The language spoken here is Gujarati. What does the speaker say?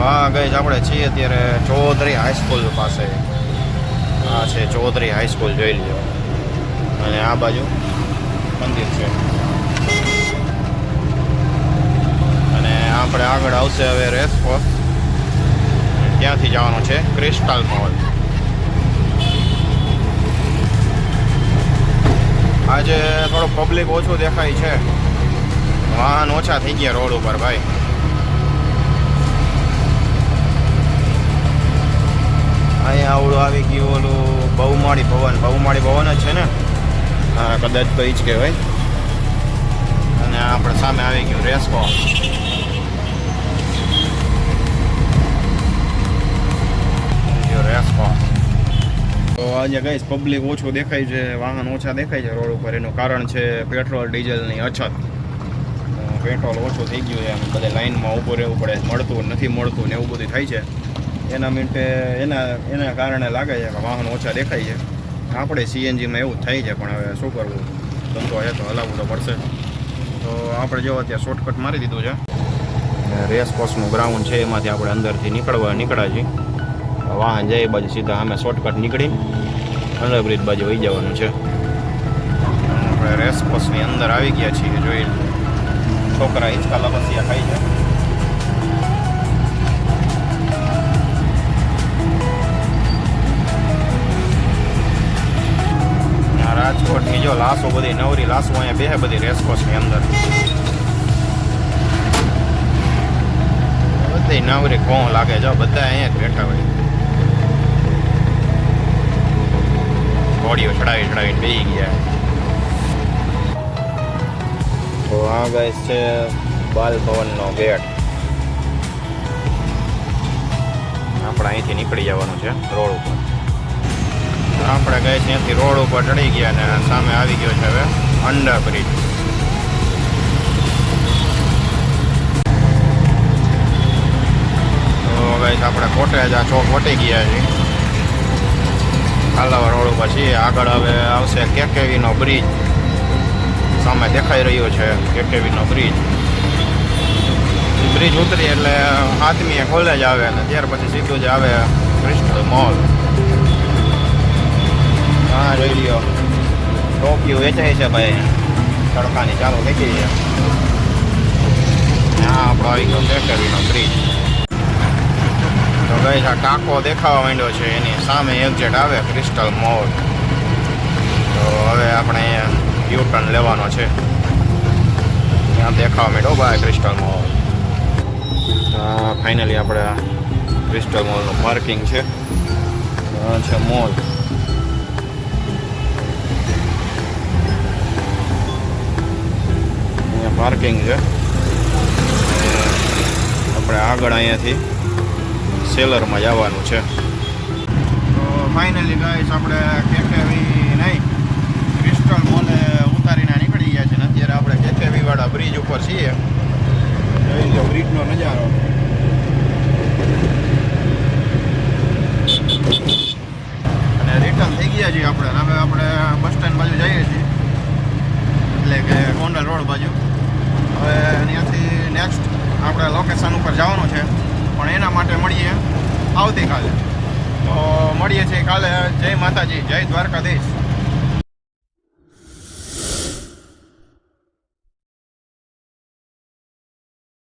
આ ગઈ આપણે છીએ અત્યારે ચૌધરી હાઈસ્કૂલ પાસે. આ છે ચૌધરી હાઈસ્કૂલ, જોઈ લ્યો. અને આ બાજુ મંદિર છે. અને આપણે આગળ આવશે હવે રેસકોર્સ. ત્યાંથી જવાનું છે ક્રિસ્ટલ મોલ. આજે થોડો પબ્લિક ઓછું દેખાય છે, વાહન ઓછા થઈ ગયા રોડ ઉપર ભાઈ. અહીંયા આવડું આવી ગયું ઓલું બહુમાળી ભવન જ છે ને, હા કદાચ તો એ જ કહેવાય. અને આપણે સામે આવી ગયું રેસકોર્સ. તો આજે ગઈશ પબ્લિક ઓછું દેખાય છે, વાહન ઓછા દેખાય છે રોડ ઉપર. એનું કારણ છે પેટ્રોલ ડીઝલની અછત. પેટ્રોલ ઓછું થઈ ગયું છે, બધે લાઇનમાં ઊભું રહેવું પડે, મળતું નથી મળતું ને એવું બધું થાય છે. એના મિનિટે એના કારણે લાગે છે કે વાહન ઓછા દેખાય છે. આપણે સીએનજીમાં એવું જ થાય છે, પણ હવે શું કરવું, ધંધો એ તો હલાવવું તો પડશે. તો આપણે જો અત્યારે શોર્ટકટ મારી દીધું છે. રેસકોર્સનું ગ્રાઉન્ડ છે, એમાંથી આપણે અંદરથી નીકળ્યા છીએ. વાહન જાય બાજુ સીધા અમે શોર્ટકટ નીકળી અંડરબ્રિજ બાજુ વહી જવાનું છે. આપણે રેસકોર્સની અંદર આવી ગયા છીએ. જોઈ છોકરા હિંચકા લપસિયા ખાઈ છે. રાજકોટની જો લાશો બધી નવરી લાશો અહીંયા બેહે બધી રેસકોર્સની અંદર. બધી નવરી કોણ લાગે જો, બધા અહીંયા જ બેઠા હોય. ઘોડીઓ ચડાવીને બેસી ગયા. તો આ ગાઈસ છે બાલ ભવનનો ગેટ. આપણે અહીંથી નીકળી જવાનું છે રોડ ઉપર. આપણે ગઈ ત્યાંથી રોડ ઉપર ચડી ગયા ને સામે આવી ગયો છે હવે અંડરબ્રિજ. તો ગઈ આપણે કોટેજ આ ચોક વટી ગયા છીએ. કાલાવા રોડ ઉપર છીએ. આગળ હવે આવશે કેકેવીનો બ્રિજ. સામે દેખાઈ રહ્યો છે કેકેવીનો બ્રિજ. બ્રિજ ઉતરી એટલે આદમીએ કોલેજ આવે અને ત્યાર પછી સીધું જ આવે ક્રિસ્ટલ મોલ. હા જોઈ લ્યો, ટોપિયો વેચાય છે ભાઈ, તડકાની ચાલુ થઈ ગઈ છે. હા આપણો આવી ગયો કેકેવીનો બ્રિજ. તો ગઈ આ ટાંકો દેખાવા માંડ્યો છે, એની સામે એક્ઝેટ આવે ક્રિસ્ટલ મોલ. તો હવે આપણે યુ ટર્ન લેવાનો છે. ત્યાં દેખાવા માંડ્યો ભાઈ ક્રિસ્ટલ મોલ. ફાઇનલી આપણે ક્રિસ્ટલ મોલનું પાર્કિંગ છે. આ છે મોલ. અહીંયા પાર્કિંગ છે. આપણે આગળ અહીંયાથી સેલરમાં જવાનું છે. તો ફાઇનલી ગાઈસ આપણે કેકેવી નહીં ક્રિસ્ટલ મોલે ઉતારીને નીકળી ગયા છે. અત્યારે આપણે કેકેવી વાળા બ્રિજ ઉપર છીએ. જોઈ લો બ્રિજનો નજારો. અને રિટર્ન થઈ ગયા છીએ આપણે. હવે આપણે બસ સ્ટેન્ડ બાજુ જઈએ છીએ, એટલે કે ગોંડલ રોડ બાજુ. હવે ત્યાંથી નેક્સ્ટ આપણે લોકેશન ઉપર જવાનું છે, પણ એના માટે મળીએ આવતીકાલે. તો મળીએ છીએ કાલે. જય માતાજી, જય દ્વારકાધીશ.